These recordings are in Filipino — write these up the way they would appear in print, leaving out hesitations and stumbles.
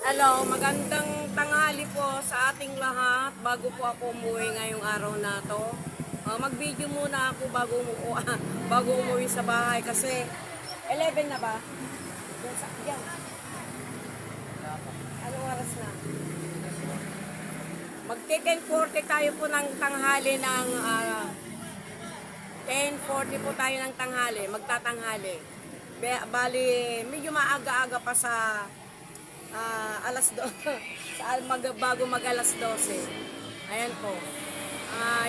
Hello, magandang tanghali po sa ating lahat. Bago po ako umuwi ngayong araw na to. Mag-video muna ako bago umuwi sa bahay kasi 11 na ba? Diyan. Anong oras na? Magti-10:40 tayo po ng tanghali ng 10:40 po tayo ng tanghali, magtatanghali. Bali, medyo maaga-aga pa sa alas 2, bago mag alas 12. Ayan po.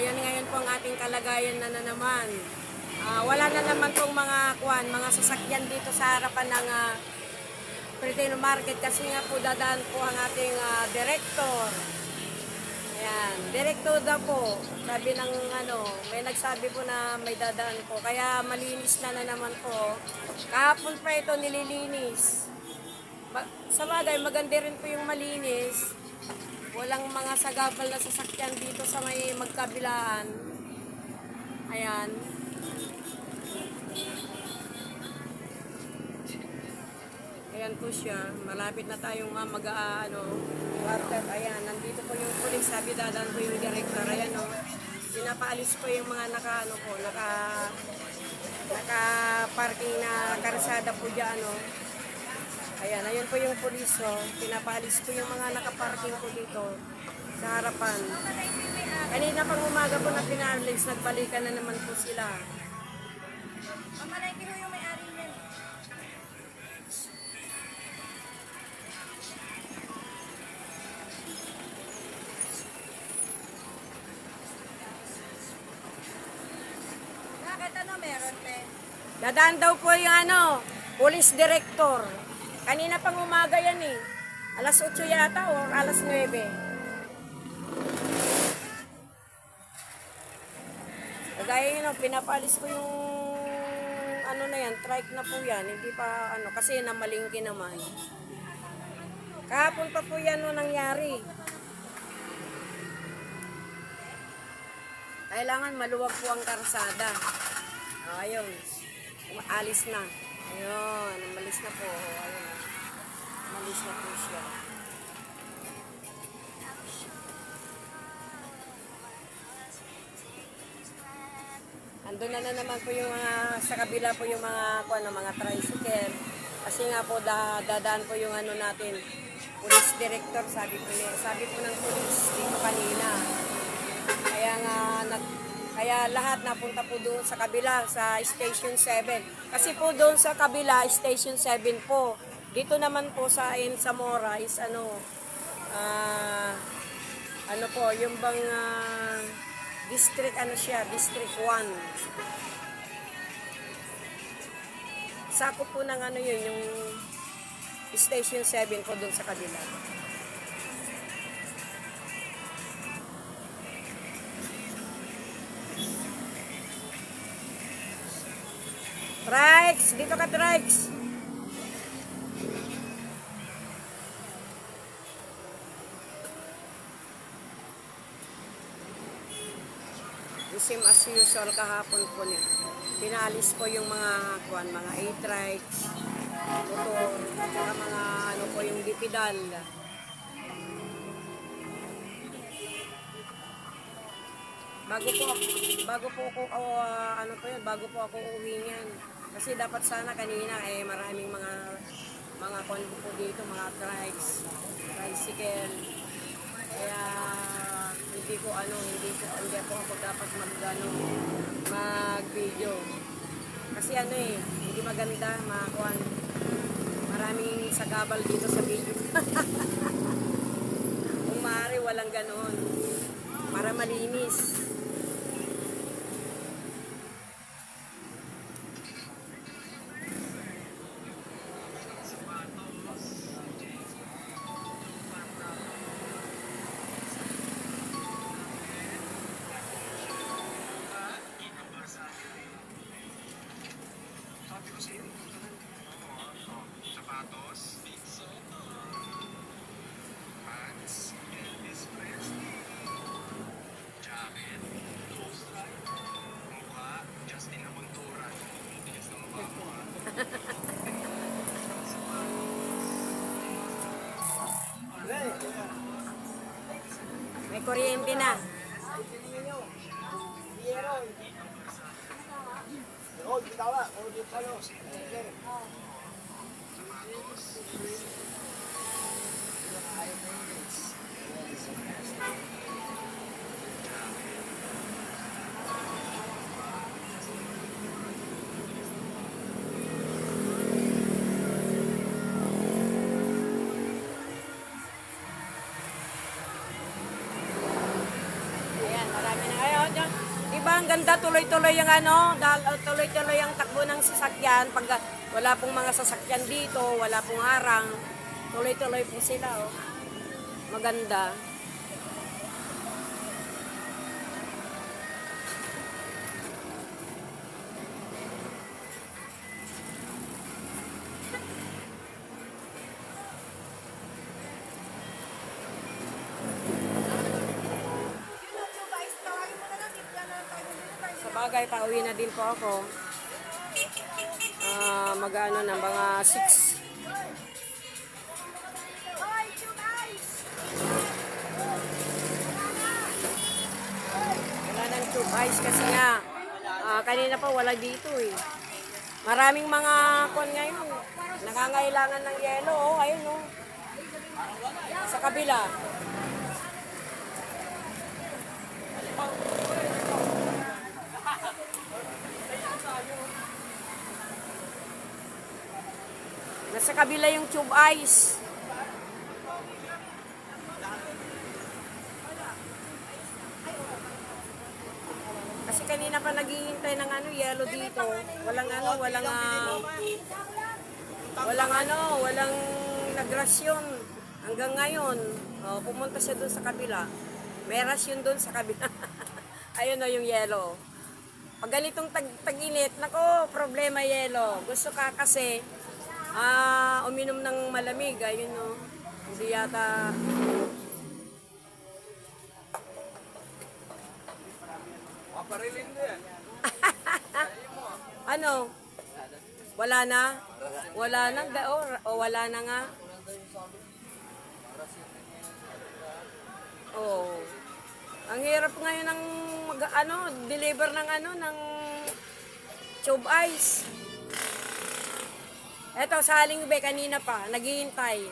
Yan ngayon po ang ating kalagayan na naman. Wala na naman pong mga sasakyan dito sa harapan ng Pretino Market kasi nga po dadaan po ang ating director. Ayan, director daw po. Sabi ng may nagsabi po na may dadaan po. Kaya malinis na naman po. Kahapon pa ito nililinis. Sa bagay, maganda rin po yung malinis. Walang mga sagabal na sasakyan dito sa may magkabilaan. Ayan. Ayan po siya. Malapit na tayong quarter. Ayan, nandito po yung pulis. Sabi dadaan po yung director. Ayan o. Pinapaalis po yung mga naka-parking na karsada po dyan o. Ayan, ayun po yung pulis, pinapaalis po yung mga nakaparking po dito sa harapan. Kanina pang umaga po na pinaalis, nagbalikan na naman po sila. Mamalaki ho yung may-ari niyan. Bakit meron, te? Dadaan daw po yung police director. Kanina pang umaga yan eh. Alas 8 yata o alas 9. Kagaya yun, pinapaalis ko yung na yan, trike na po yan. Hindi pa kasi namalingki naman. Kahapon pa po yan nangyari. Kailangan maluwag po ang karsada. Ayun. Alis na. Ayun, umalis na po. Ayun. Umalis na po siya. Andun na naman po yung sa kabila po yung mga tricycle. Kasi nga po dadaan po yung natin. Police director, sabi po ng police dito kanina. Kaya lahat napunta po doon sa kabila, sa Station 7. Kasi po doon sa kabila, Station 7 po. Dito naman po sa Zamora is yung bang district, District 1. Sakop po ng yung Station 7 po doon sa kabila. Trikes! Dito ka, Trikes! Same as usual kahapon po niya. Pinalis po yung mga A-trikes, motor, saka mga po yung dipidal. Bago po ako uwi niyan. Kasi dapat sana kanina maraming mga konvo po dito, mga trikes, tricycle. Kaya hindi po ako dapat mag-video. Kasi hindi maganda maraming sagabal dito sa video. Kung maaari walang ganoon para malinis. Sapatos, pants, jacket, May kuryente na. Ayan, marami na. Ayun, dyan. Diba ang ganda, tuloy-tuloy yung tuloy-tuloy ang takbo ng sasakyan. Pag wala pong mga sasakyan dito, wala pong harang, tuloy-tuloy po sila, oh. Maganda. Guys, tawagin mo na lang. Bigla na lang tayo dito. Sa bagay, pauwi na din po ako. Mag-ano na, mga 6. Hoy, guys! Wala nang tube ice kasi nga, kanina pa wala dito eh. Maraming mga kon ngayon. Nakangailangan ng yelo, oh, ayun oh. Sa kabila. Nasa kabila yung tube ice. Kasi kanina pa naghihintay ng yelo dito. Walang nagrasyon hanggang ngayon. Oh, pumunta siya doon sa kabila. May rasyon doon sa kabila. Ayun o yung yelo. Pag ganitong tag-init, nako, problema yelo. Gusto ka kasi uminom ng malamig. Ayun o. Hindi yata... Ano? Wala na? Wala na? Wala na nga? Oh. Ang hirap ngayon ng deliver ng tube ice. Eto, saling be kanina pa, naghihintay.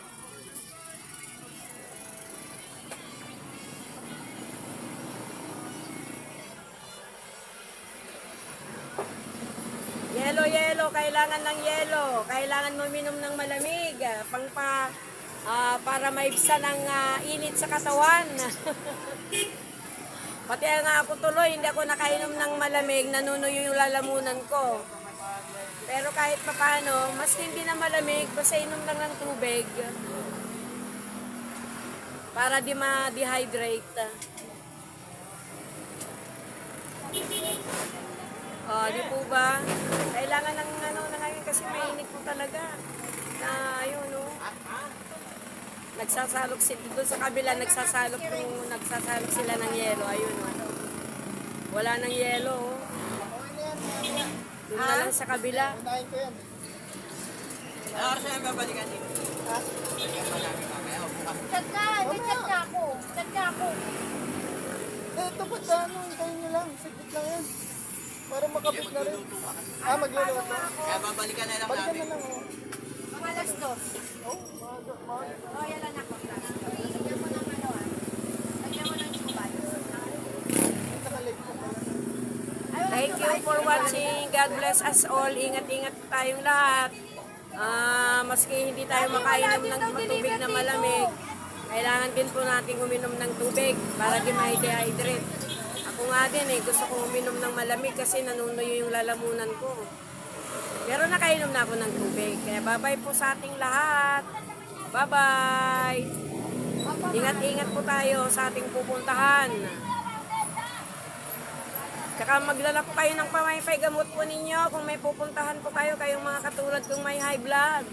Yelo, kailangan ng yelo. Kailangan mo minom ng malamig. Para maibsan ang init sa katawan. Pati nga ako tuloy, hindi ako nakainom ng malamig, nanunuyo yung lalamunan ko. Pero kahit papaano, mas hindi na malamig, basta inom lang ng tubig. Para di ma-dehydrate. Di po ba? Kailangan ng na ngayon kasi mainit po talaga. Ayun, no. Nagsasalok sila doon sa kabila, nagsasalok sila ng yelo. Ayun, no. Wala nang yelo, oh. Doon na lang sa kabila. Chat na ako. Ito po, hintayin nyo lang. Saglit lang yan. Para makabit na rin. Magluluto. Kaya babalikan na lang Balikan namin. na lang, oh. Mga alas 2. Oh, yan lang ako. Lagyan mo ng lagyan mo ng chubay. Thank you for watching. God bless us all. Ingat-ingat tayong lahat. Maski hindi tayo makainom ng tubig na malamig, kailangan din po natin uminom ng tubig para di ma-dehydrate. Ako nga din gusto kong uminom ng malamig kasi nanunuyo yung lalamunan ko. Pero nakainom na ako ng tubig. Kaya bye-bye po sa ating lahat. Bye-bye. Ingat-ingat po tayo sa ating pupuntahan. Tsaka magdala po kayo ng pamaypay gamot po ninyo kung may pupuntahan po kayo, kayong mga katulad kong may high blood.